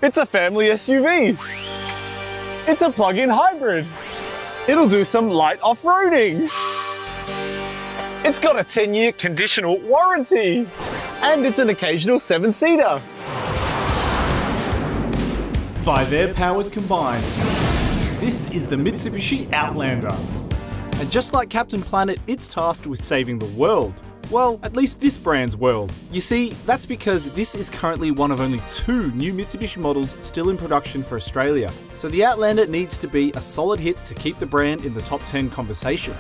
It's a family SUV. It's a plug-in hybrid. It'll do some light off-roading. It's got a 10-year conditional warranty. And it's an occasional 7-seater. By their powers combined, this is the Mitsubishi Outlander. And just like Captain Planet, it's tasked with saving the world. Well, at least this brand's world. You see, that's because this is currently one of only 2 new Mitsubishi models still in production for Australia. So the Outlander needs to be a solid hit to keep the brand in the top 10 conversation.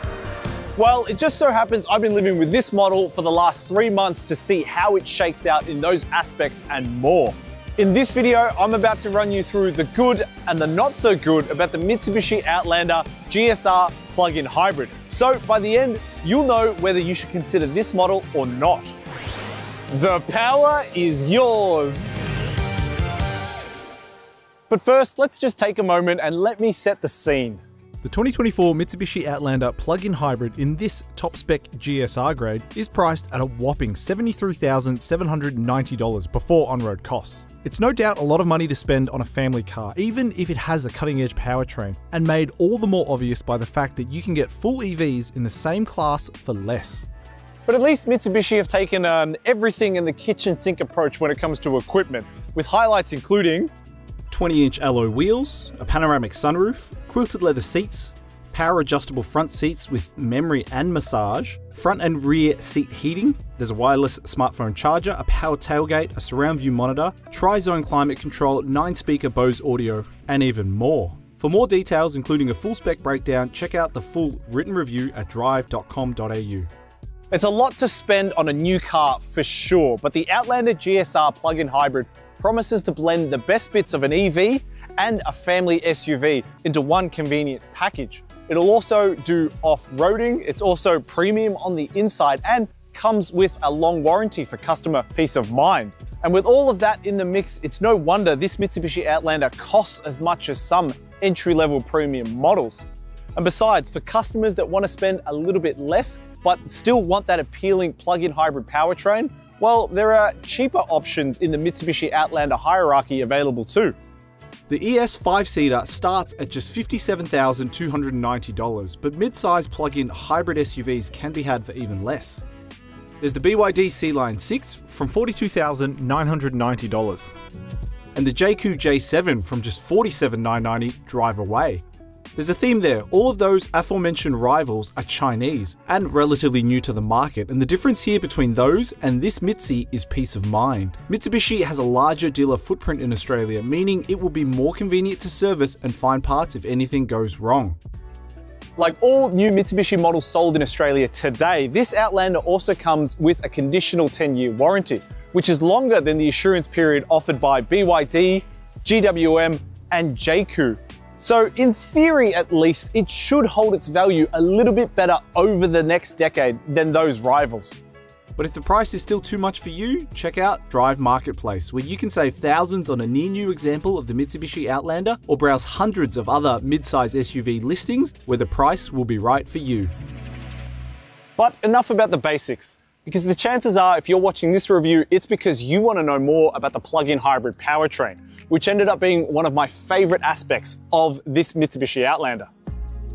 Well, it just so happens I've been living with this model for the last 3 months to see how it shakes out in those aspects and more. In this video, I'm about to run you through the good and the not so good about the Mitsubishi Outlander GSR plug-in hybrid. So by the end, you'll know whether you should consider this model or not. The power is yours. But first, let's just take a moment and let me set the scene. The 2024 Mitsubishi Outlander plug-in hybrid in this top-spec GSR grade is priced at a whopping $73,790 before on-road costs. It's no doubt a lot of money to spend on a family car, even if it has a cutting-edge powertrain, and made all the more obvious by the fact that you can get full EVs in the same class for less. But at least Mitsubishi have taken an everything in the kitchen sink approach when it comes to equipment, with highlights including 20-inch alloy wheels, a panoramic sunroof, quilted leather seats, power adjustable front seats with memory and massage, front and rear seat heating, there's a wireless smartphone charger, a power tailgate, a surround view monitor, tri-zone climate control, 9-speaker Bose audio, and even more. For more details, including a full spec breakdown, check out the full written review at Drive.com.au. It's a lot to spend on a new car for sure, but the Outlander GSR plug-in hybrid promises to blend the best bits of an EV and a family SUV into one convenient package. It'll also do off-roading, it's also premium on the inside, and comes with a long warranty for customer peace of mind. And with all of that in the mix, it's no wonder this Mitsubishi Outlander costs as much as some entry-level premium models. And besides, for customers that want to spend a little bit less, but still want that appealing plug-in hybrid powertrain, well, there are cheaper options in the Mitsubishi Outlander hierarchy available too. The ES 5-seater starts at just $57,290, but mid-size plug-in hybrid SUVs can be had for even less. There's the BYD C-Line 6 from $42,990, and the JQ J7 from just $47,990 drive away. There's a theme there. All of those aforementioned rivals are Chinese and relatively new to the market, and the difference here between those and this Mitsi is peace of mind. Mitsubishi has a larger dealer footprint in Australia, meaning it will be more convenient to service and find parts if anything goes wrong. Like all new Mitsubishi models sold in Australia today, this Outlander also comes with a conditional 10-year warranty, which is longer than the assurance period offered by BYD, GWM, and JQ. So in theory at least, it should hold its value a little bit better over the next decade than those rivals. But if the price is still too much for you, check out Drive Marketplace, where you can save thousands on a near-new example of the Mitsubishi Outlander, or browse hundreds of other mid-size SUV listings where the price will be right for you. But enough about the basics, because the chances are if you're watching this review, it's because you want to know more about the plug-in hybrid powertrain, which ended up being one of my favorite aspects of this Mitsubishi Outlander.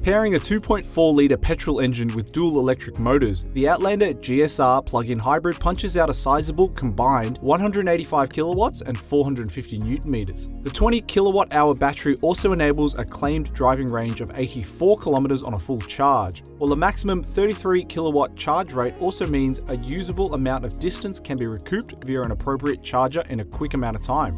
Pairing a 2.4-litre petrol engine with dual electric motors, the Outlander GSR plug-in hybrid punches out a sizable combined 185 kilowatts and 450 newton meters. The 20 kilowatt-hour battery also enables a claimed driving range of 84 kilometers on a full charge, while a maximum 33 kilowatt charge rate also means a usable amount of distance can be recouped via an appropriate charger in a quick amount of time.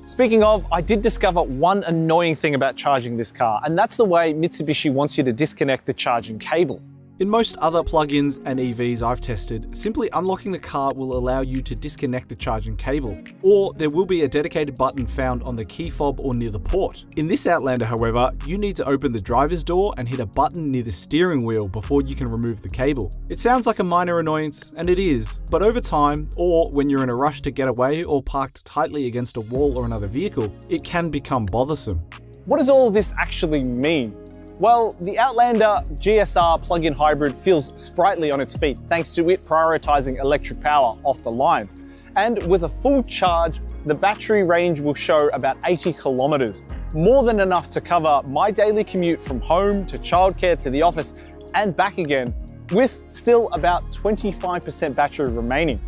Speaking of, I did discover one annoying thing about charging this car, and that's the way Mitsubishi wants you to disconnect the charging cable. In most other plug-ins and EVs I've tested, simply unlocking the car will allow you to disconnect the charging cable, or there will be a dedicated button found on the key fob or near the port. In this Outlander, however, you need to open the driver's door and hit a button near the steering wheel before you can remove the cable. It sounds like a minor annoyance, and it is, but over time, or when you're in a rush to get away or parked tightly against a wall or another vehicle, it can become bothersome. What does all this actually mean? Well, the Outlander GSR plug-in hybrid feels sprightly on its feet thanks to it prioritizing electric power off the line. And with a full charge, the battery range will show about 80 kilometers, more than enough to cover my daily commute from home to childcare to the office and back again, with still about 25% battery remaining.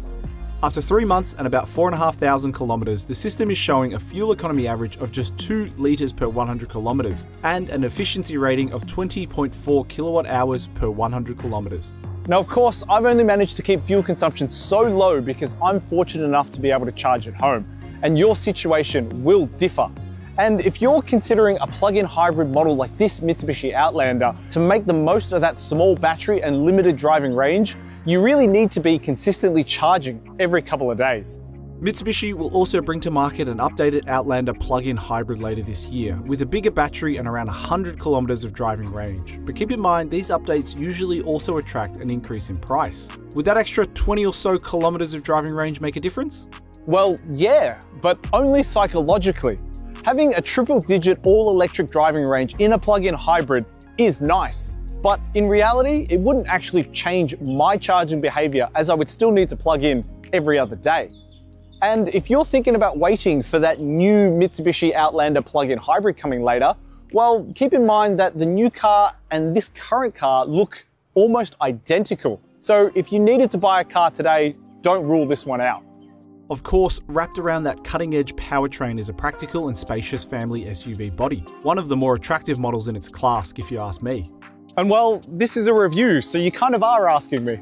After 3 months and about 4,500 kilometers, the system is showing a fuel economy average of just 2 liters per 100 kilometers and an efficiency rating of 20.4 kilowatt hours per 100 kilometers. Now, of course, I've only managed to keep fuel consumption so low because I'm fortunate enough to be able to charge at home, and your situation will differ. And if you're considering a plug-in hybrid model like this Mitsubishi Outlander to make the most of that small battery and limited driving range, you really need to be consistently charging every couple of days. Mitsubishi will also bring to market an updated Outlander plug-in hybrid later this year, with a bigger battery and around 100 kilometers of driving range. But keep in mind, these updates usually also attract an increase in price. Would that extra 20 or so kilometers of driving range make a difference? Well, yeah, but only psychologically. Having a triple-digit all-electric driving range in a plug-in hybrid is nice, but in reality, it wouldn't actually change my charging behavior, as I would still need to plug in every other day. And if you're thinking about waiting for that new Mitsubishi Outlander plug-in hybrid coming later, well, keep in mind that the new car and this current car look almost identical. So if you needed to buy a car today, don't rule this one out. Of course, wrapped around that cutting-edge powertrain is a practical and spacious family SUV body. One of the more attractive models in its class, if you ask me. And well, this is a review, so you kind of are asking me.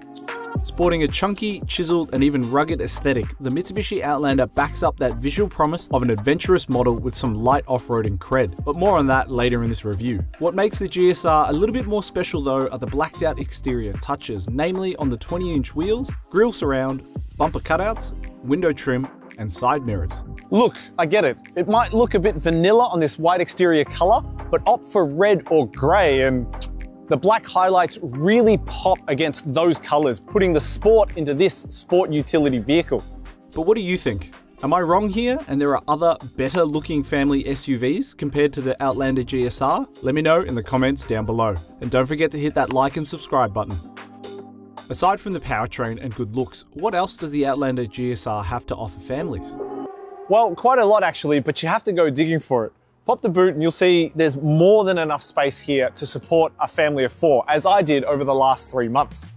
Sporting a chunky, chiseled, and even rugged aesthetic, the Mitsubishi Outlander backs up that visual promise of an adventurous model with some light off-roading cred, but more on that later in this review. What makes the GSR a little bit more special though are the blacked out exterior touches, namely on the 20-inch wheels, grille surround, bumper cutouts, window trim, and side mirrors. Look, I get it. It might look a bit vanilla on this white exterior color, but opt for red or gray and the black highlights really pop against those colors, putting the sport into this sport utility vehicle. But what do you think? Am I wrong here and there are other better looking family SUVs compared to the Outlander GSR? Let me know in the comments down below. And don't forget to hit that like and subscribe button. Aside from the powertrain and good looks, what else does the Outlander GSR have to offer families? Well, quite a lot actually, but you have to go digging for it. Pop the boot and you'll see there's more than enough space here to support a family of 4, as I did over the last 3 months.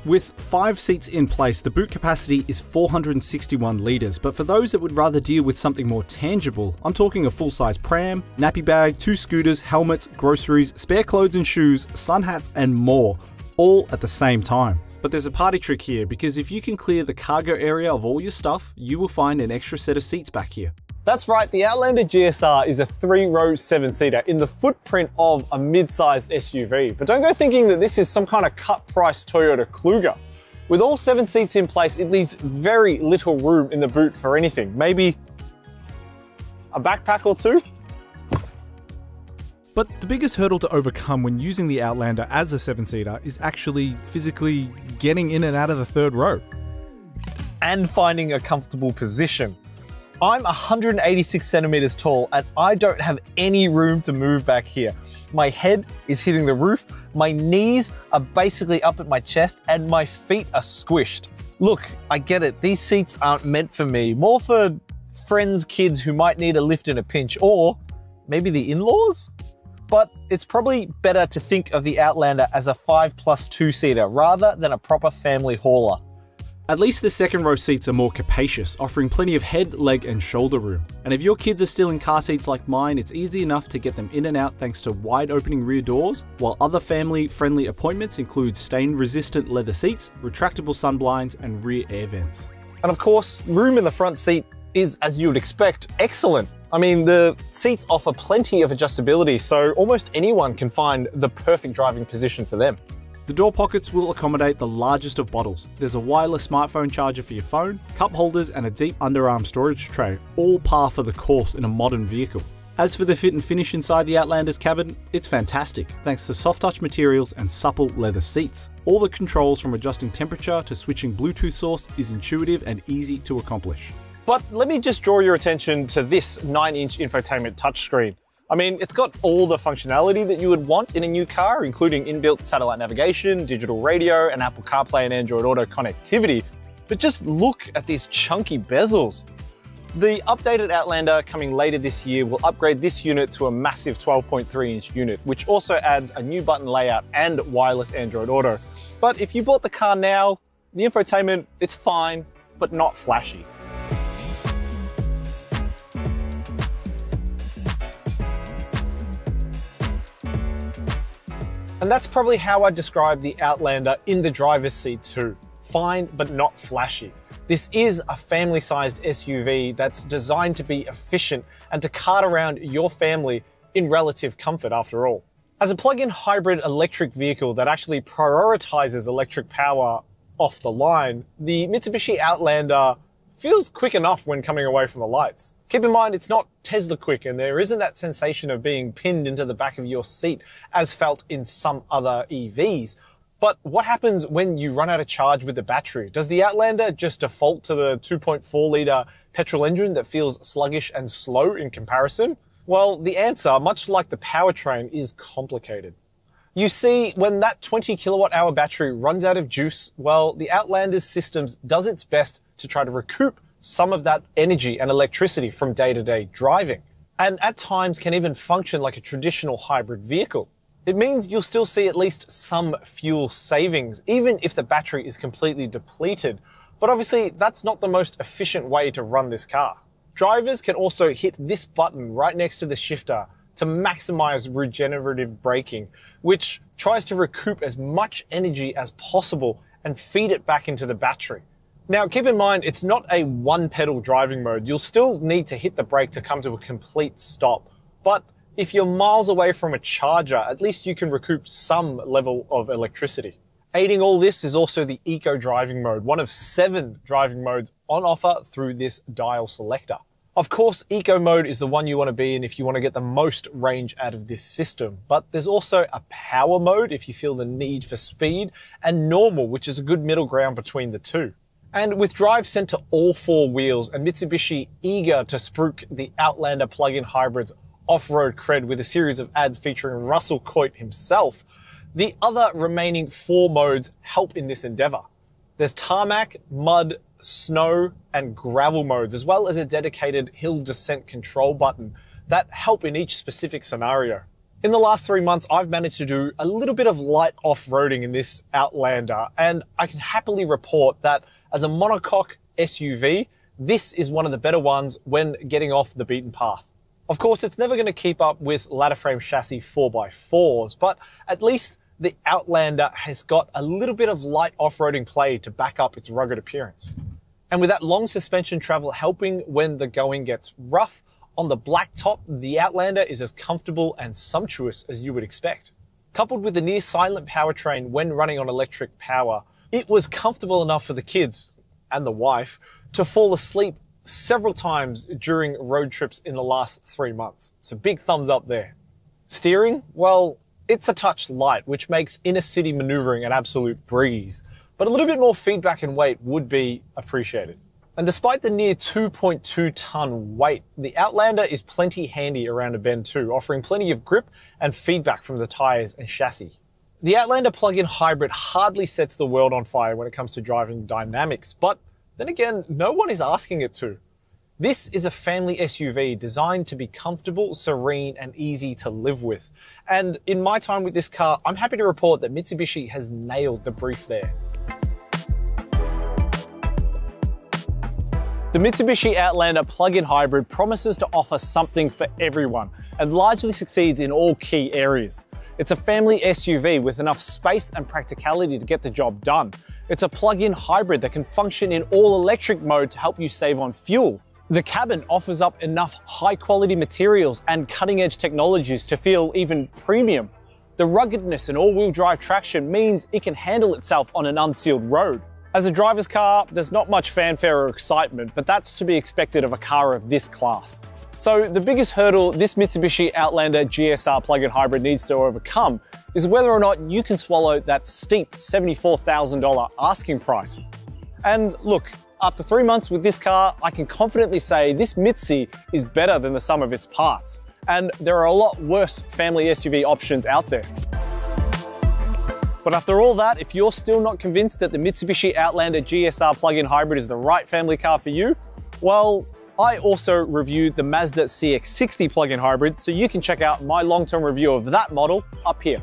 With 5 seats in place, the boot capacity is 461 litres, but for those that would rather deal with something more tangible, I'm talking a full-size pram, nappy bag, 2 scooters, helmets, groceries, spare clothes and shoes, sun hats and more, all at the same time. But there's a party trick here, because if you can clear the cargo area of all your stuff, you will find an extra set of seats back here. That's right, the Outlander GSR is a 3-row 7-seater in the footprint of a mid-sized SUV. But don't go thinking that this is some kind of cut-price Toyota Kluger. With all 7 seats in place, it leaves very little room in the boot for anything. Maybe a backpack or 2? But the biggest hurdle to overcome when using the Outlander as a 7-seater is actually physically getting in and out of the 3rd row. And finding a comfortable position. I'm 186 centimeters tall and I don't have any room to move back here. My head is hitting the roof, my knees are basically up at my chest, and my feet are squished. Look, I get it, these seats aren't meant for me, more for friends' kids who might need a lift in a pinch, or maybe the in-laws? But it's probably better to think of the Outlander as a 5+2-seater rather than a proper family hauler. At least the 2nd row seats are more capacious, offering plenty of head, leg and shoulder room. And if your kids are still in car seats like mine, it's easy enough to get them in and out thanks to wide opening rear doors, while other family-friendly appointments include stain-resistant leather seats, retractable sunblinds and rear air vents. And of course, room in the front seat is, as you would expect, excellent. I mean, the seats offer plenty of adjustability, so almost anyone can find the perfect driving position for them. The door pockets will accommodate the largest of bottles. There's a wireless smartphone charger for your phone, cup holders and a deep underarm storage tray, all par for the course in a modern vehicle. As for the fit and finish inside the Outlander's cabin, it's fantastic, thanks to soft touch materials and supple leather seats. All the controls from adjusting temperature to switching Bluetooth source is intuitive and easy to accomplish. But let me just draw your attention to this 9-inch infotainment touchscreen. I mean, it's got all the functionality that you would want in a new car, including inbuilt satellite navigation, digital radio, and Apple CarPlay and Android Auto connectivity. But just look at these chunky bezels. The updated Outlander coming later this year will upgrade this unit to a massive 12.3-inch unit, which also adds a new button layout and wireless Android Auto. But if you bought the car now, the infotainment, it's fine, but not flashy. And that's probably how I describe the Outlander in the driver's seat too. Fine, but not flashy. This is a family-sized SUV that's designed to be efficient and to cart around your family in relative comfort after all. As a plug-in hybrid electric vehicle that actually prioritizes electric power off the line, the Mitsubishi Outlander feels quick enough when coming away from the lights. Keep in mind, it's not Tesla quick, and there isn't that sensation of being pinned into the back of your seat as felt in some other EVs. But what happens when you run out of charge with the battery? Does the Outlander just default to the 2.4-litre petrol engine that feels sluggish and slow in comparison? Well, the answer, much like the powertrain, is complicated. You see, when that 20 kilowatt-hour battery runs out of juice, well, the Outlander's systems does its best to try to recoup some of that energy and electricity from day-to-day driving, and at times can even function like a traditional hybrid vehicle. It means you'll still see at least some fuel savings, even if the battery is completely depleted. But obviously, that's not the most efficient way to run this car. Drivers can also hit this button right next to the shifter to maximize regenerative braking, which tries to recoup as much energy as possible and feed it back into the battery. Now, keep in mind, it's not a one-pedal driving mode. You'll still need to hit the brake to come to a complete stop. But if you're miles away from a charger, at least you can recoup some level of electricity. Aiding all this is also the Eco Driving mode, one of 7 driving modes on offer through this dial selector. Of course, Eco mode is the one you want to be in if you want to get the most range out of this system, but there's also a Power mode if you feel the need for speed, and Normal, which is a good middle ground between the two. And with drive sent to all 4 wheels and Mitsubishi eager to spruik the Outlander plug-in hybrid's off-road cred with a series of ads featuring Russell Coight himself, the other remaining 4 modes help in this endeavor. There's tarmac, mud, snow, and gravel modes, as well as a dedicated hill descent control button that help in each specific scenario. In the last 3 months, I've managed to do a little bit of light off-roading in this Outlander, and I can happily report that as a monocoque SUV, this is one of the better ones when getting off the beaten path. Of course, it's never going to keep up with ladder frame chassis 4x4s, but at least the Outlander has got a little bit of light off-roading play to back up its rugged appearance. And with that long suspension travel helping when the going gets rough, on the black top, the Outlander is as comfortable and sumptuous as you would expect. Coupled with the near silent powertrain when running on electric power, it was comfortable enough for the kids and the wife to fall asleep several times during road trips in the last 3 months. So big thumbs up there. Steering, well, it's a touch light, which makes inner city maneuvering an absolute breeze, but a little bit more feedback and weight would be appreciated. And despite the near 2.2 ton weight, the Outlander is plenty handy around a bend too, offering plenty of grip and feedback from the tires and chassis. The Outlander plug-in hybrid hardly sets the world on fire when it comes to driving dynamics, but then again, no one is asking it to. This is a family SUV designed to be comfortable, serene, and easy to live with. And in my time with this car, I'm happy to report that Mitsubishi has nailed the brief there. The Mitsubishi Outlander plug-in hybrid promises to offer something for everyone and largely succeeds in all key areas. It's a family SUV with enough space and practicality to get the job done. It's a plug-in hybrid that can function in all-electric mode to help you save on fuel. The cabin offers up enough high-quality materials and cutting-edge technologies to feel even premium. The ruggedness and all-wheel drive traction means it can handle itself on an unsealed road. As a driver's car, there's not much fanfare or excitement, but that's to be expected of a car of this class. So the biggest hurdle this Mitsubishi Outlander GSR plug-in hybrid needs to overcome is whether or not you can swallow that steep $74,000 asking price. And look, after 3 months with this car, I can confidently say this Mitsi is better than the sum of its parts. And there are a lot worse family SUV options out there. But after all that, if you're still not convinced that the Mitsubishi Outlander GSR plug-in hybrid is the right family car for you, well, I also reviewed the Mazda CX-60 plug-in hybrid, so you can check out my long-term review of that model up here.